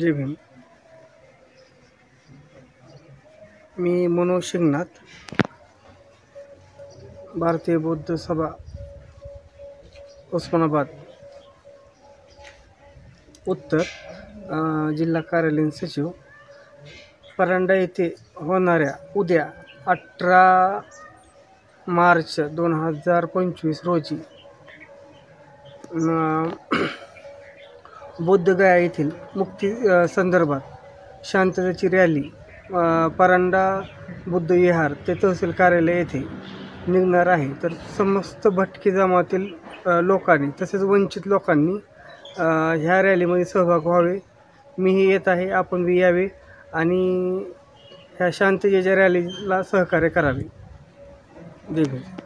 जय भीम. मी मनोज शिंगनाथ, भारतीय बौद्ध सभा उस्मानाबाद उत्तर, जिल्हा कार्यालयीन सचिव. परांडा येथे होणाऱ्या उद्या 18 मार्च 2025 रोजी बोधगया येथील मुक्ती संदर्भात शांततेची रॅली परांडा बुद्ध विहार ते तहसील कार्यालय येथे निघणार आहे. तर समस्त भटके जमातील लोकांनी तसेच वंचित लोकांनी ह्या रॅलीमध्ये सहभाग व्हावे. मीही येत आहे, आपण बी यावे आणि ह्या शांततेच्या रॅलीला सहकार्य करावे. जय भीम.